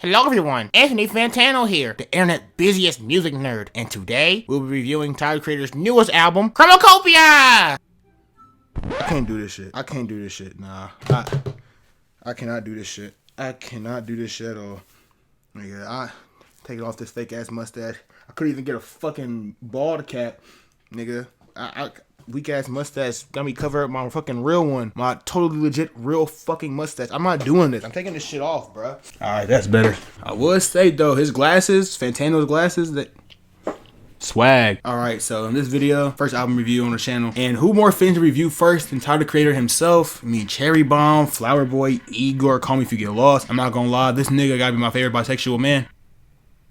Hello everyone, Anthony Fantano here, the internet busiest music nerd, and today we'll be reviewing Tyler Creator's newest album, Chromakopia! I can't do this shit. Nah. I cannot do this shit. I cannot do this shit at all. Nigga, I take it off this fake ass mustache. I couldn't even get a fucking bald cap, nigga. Weak ass mustache got me cover up my fucking real one. My totally legit real fucking mustache. I'm not doing this. I'm taking this shit off, bro. Alright, that's better. I would say though, his glasses, Fantano's glasses, that swag. Alright, so in this video, first album review on the channel. And who more fitting to review first than Tyler the Creator himself? I mean, Cherry Bomb, Flower Boy, Igor, Call Me If You Get Lost. I'm not gonna lie, this nigga gotta be my favorite bisexual man.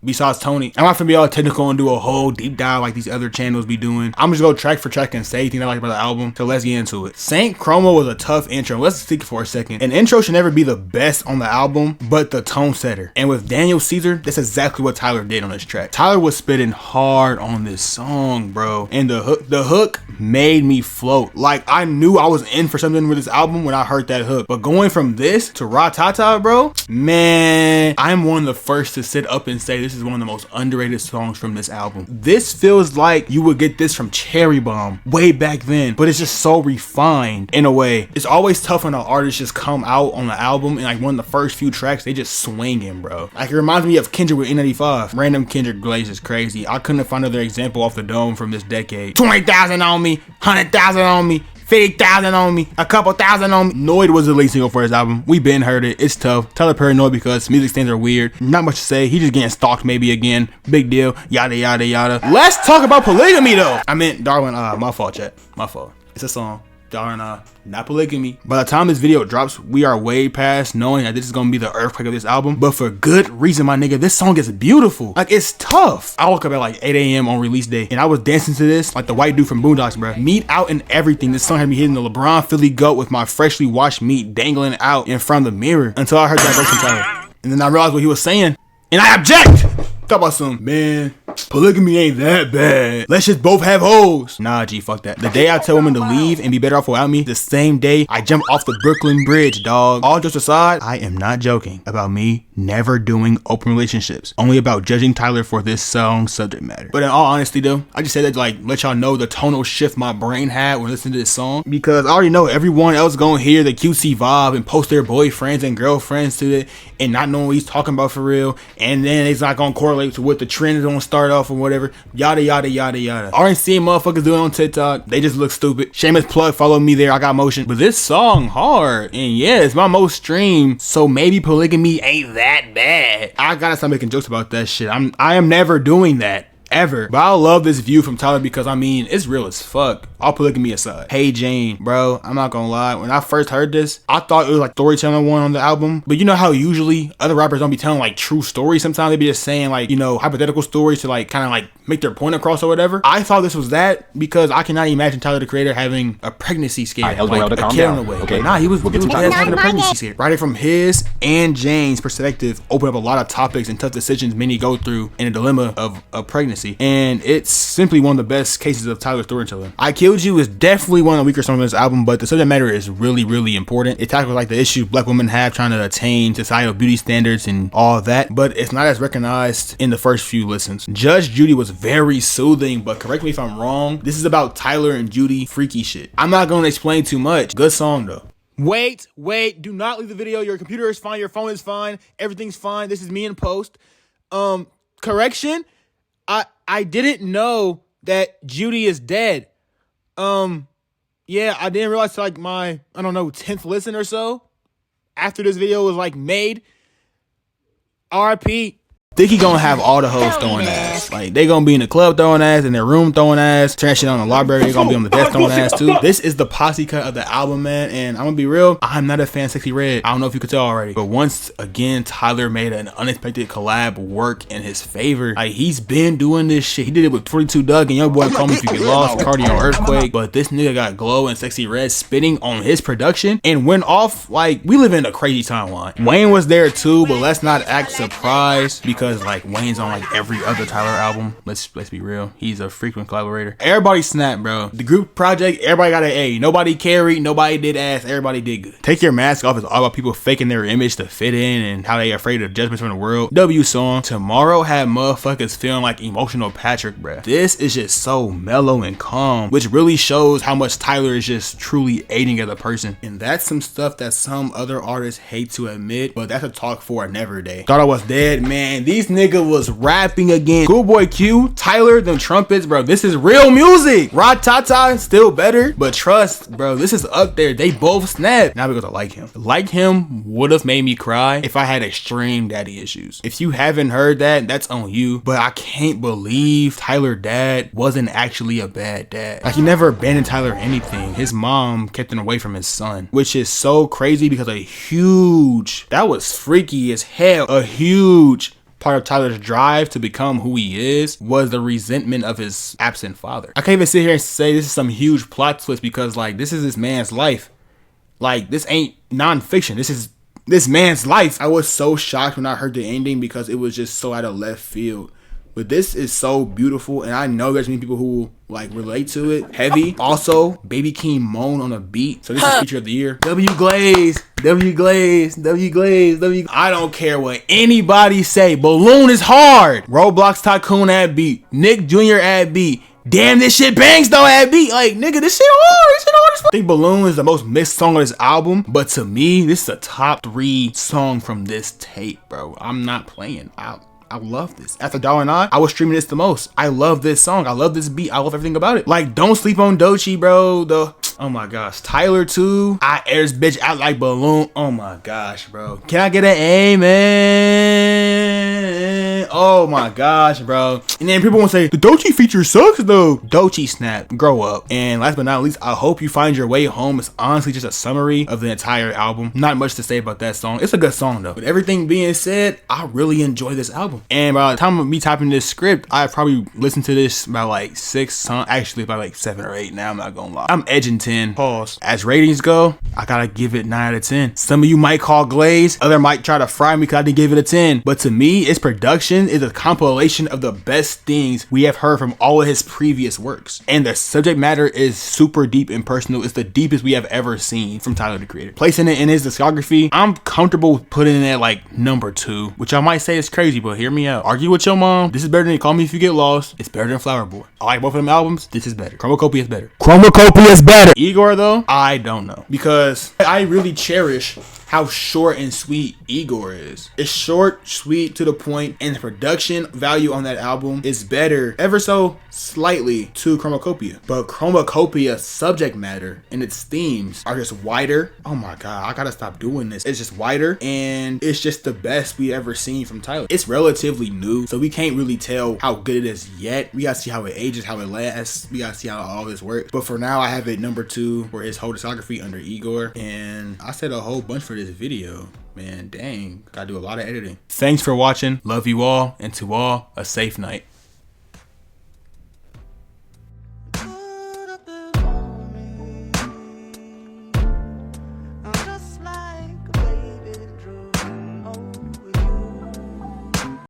Besides Tony. I'm not gonna be all technical and do a whole deep dive like these other channels be doing. I'm just gonna go track for track and say things I like about the album. So let's get into it. Saint Chromo was a tough intro. Let's stick for a second. An intro should never be the best on the album, but the tone setter. And with Daniel Caesar, that's exactly what Tyler did on this track. Tyler was spitting hard on this song, bro. And the hook made me float. Like, I knew I was in for something with this album when I heard that hook. But going from this to Ratata, bro, man, I'm one of the first to sit up and say this is one of the most underrated songs from this album. This feels like you would get this from Cherry Bomb way back then, but it's just so refined in a way. It's always tough when an artist just come out on the album and like one of the first few tracks, they just swinging, bro. Like, it reminds me of Kendrick with N95. Random Kendrick Glaze is crazy. I couldn't find another example off the dome from this decade. 20,000 on me, 100,000 on me, 50,000 on me, a couple thousand on me. Noid was the lead single for his album. We been heard it. It's tough. Tyler paranoid because music standards are weird. Not much to say. He just getting stalked maybe again. Big deal. Yada yada yada. Let's talk about polygamy though. I meant Darwin. My fault, chat. My fault. It's a song. Darn, not polygamy. By the time this video drops, we are way past knowing that this is gonna be the earthquake of this album, but for good reason, my nigga. This song is beautiful. Like, it's tough. I woke up at like 8 a.m. on release day, and I was dancing to this like the white dude from Boondocks, bro. Meat out and everything. This song had me hitting the LeBron Philly goat with my freshly washed meat dangling out in front of the mirror until I heard that verse from Tyler. And then I realized what he was saying, and I object! Talk about some, man, polygamy ain't that bad. Let's just both have hoes. Nah, G, fuck that. The day I tell women to leave and be better off without me, the same day I jump off the Brooklyn Bridge, dog. All jokes aside, I am not joking about me never doing open relationships. Only about judging Tyler for this song's subject matter. But in all honesty though, I just said that to like let y'all know the tonal shift my brain had when listening to this song. Because I already know everyone else gonna hear the cutesy vibe and post their boyfriends and girlfriends to it and not knowing what he's talking about for real. And then it's not gonna correlate to what the trend is gonna start off or whatever. Yada yada yada yada. Already seeing motherfuckers doing it on TikTok. They just look stupid. Shameless plug, follow me there. I got motion. But this song hard. And yeah, it's my most streamed. So maybe polygamy ain't that bad. I gotta stop making jokes about that shit. I am never doing that. Ever. But I love this view from Tyler because I mean, it's real as fuck. All polygamy aside. Hey Jane, bro, I'm not gonna lie. When I first heard this, I thought it was like storytelling one on the album. But you know how usually other rappers don't be telling like true stories. Sometimes they be just saying like, you know, hypothetical stories to like kind of like make their point across or whatever. I thought this was that because I cannot imagine Tyler the Creator having a pregnancy scare. Like a kid on the way. Okay. Nah, he was having a pregnancy scare. Writing from his and Jane's perspective opened up a lot of topics and tough decisions many go through in a dilemma of pregnancy. And it's simply one of the best cases of Tyler storytelling. I Killed You is definitely one of the weaker songs on this album, but the subject matter is really, really important. It tackles like the issues black women have trying to attain societal beauty standards and all that, but it's not as recognized in the first few listens. Judge Judy was very soothing, but correct me if I'm wrong, this is about Tyler and Judy freaky shit. I'm not going to explain too much. Good song though. Wait, do not leave the video. Your computer is fine, your phone is fine, everything's fine. This is me in post. Correction, I didn't know that Judy is dead. Yeah, I didn't realize till like my, I don't know, 10th listen or so after this video was like made. RIP. Think he gonna have all the hoes throwing ass. Like, they gonna be in the club throwing ass, in their room throwing ass, turn shit on the library, they gonna be on the desk throwing ass too. This is the posse cut of the album, man, and I'm gonna be real, I'm not a fan of Sexy Red. I don't know if you could tell already, but once again, Tyler made an unexpected collab work in his favor. Like, he's been doing this shit. He did it with 42 Doug and Young Boy Call Me If You Get Lost, Cardi on Earthquake, but this nigga got Glow and Sexy Red spitting on his production and went off. Like, we live in a crazy timeline. Wayne was there too, but let's not act surprised because like Wayne's on like every other Tyler album. Let's be real. He's a frequent collaborator. Everybody snapped, bro. The group project, everybody got an A. Nobody carried, nobody did ass, everybody did good. Take Your Mask Off is all about people faking their image to fit in and how they afraid of judgments from the world. W song. Tomorrow had motherfuckers feeling like emotional Patrick, bro. This is just so mellow and calm, which really shows how much Tyler is just truly aiding as a person. And that's some stuff that some other artists hate to admit, but that's a talk for another day. Thought I Was Dead, man. These niggas was rapping again. Schoolboy Q, Tyler, them trumpets, bro. This is real music. Ratata, still better, but trust, bro, this is up there. They both snapped. Now we go to Like Him. Like Him would have made me cry if I had extreme daddy issues. If you haven't heard that, that's on you. But I can't believe Tyler dad wasn't actually a bad dad. Like, he never abandoned Tyler or anything. His mom kept him away from his son, which is so crazy because that was freaky as hell. A huge part of Tyler's drive to become who he is was the resentment of his absent father. I can't even sit here and say this is some huge plot twist because, like, this is this man's life. Like, this ain't nonfiction. This is this man's life. I was so shocked when I heard the ending because it was just so out of left field. But this is so beautiful, and I know there's many people who like relate to it. Heavy. Also, Baby Keem moan on a beat. So this is feature of the year. W Glaze. I don't care what anybody say. Balloon is hard. Roblox Tycoon ad beat. Nick Jr. ad beat. Damn, this shit bangs though ad beat. Like, nigga, this shit hard. I think Balloon is the most mixed song on this album, but to me, this is a top 3 song from this tape, bro. I'm not playing. I love this. After Dollar and I was streaming this the most. I love this song. I love this beat. I love everything about it. Like, Don't Sleep on Doechii, bro. Oh my gosh. Tyler too. I air this bitch out like Balloon. Oh my gosh, bro. Can I get an amen? Oh my gosh, bro. And then people won't say, the Doechii feature sucks though. Doechii snap. Grow up. And last but not least, I Hope You Find Your Way Home is honestly just a summary of the entire album. Not much to say about that song. It's a good song though. With everything being said, I really enjoy this album. And by the time of me typing this script, I probably listened to this about like 6 songs, actually about like 7 or 8 now, I'm not gonna lie. I'm edging 10. Pause. As ratings go, I gotta give it 9 out of 10. Some of you might call glaze, other might try to fry me because I didn't give it a 10. But to me, its production is a compilation of the best things we have heard from all of his previous works. And the subject matter is super deep and personal. It's the deepest we have ever seen from Tyler, the Creator. Placing it in his discography, I'm comfortable with putting it at like number 2, which I might say is crazy, but hear me out. Argue with your mom. This is better than Call Me If You Get Lost. It's better than Flower Boy. I like both of them albums. This is better. Chromokopia is better. Chromokopia is better. Igor though, I don't know, because I really cherish how short and sweet Igor is. It's short, sweet, to the point, and the production value on that album is better ever so slightly to Chromakopia. But Chromakopia's subject matter and its themes are just wider. Oh my god, I gotta stop doing this. It's just wider, and it's just the best we ever seen from Tyler. It's relatively new, so we can't really tell how good it is yet. We gotta see how it ages, how it lasts. We gotta see how all this works. But for now, I have it number 2 for his whole discography under Igor, and I said a whole bunch for this video. Man, dang, gotta do a lot of editing. Thanks for watching. Love you all, and to all, a safe night.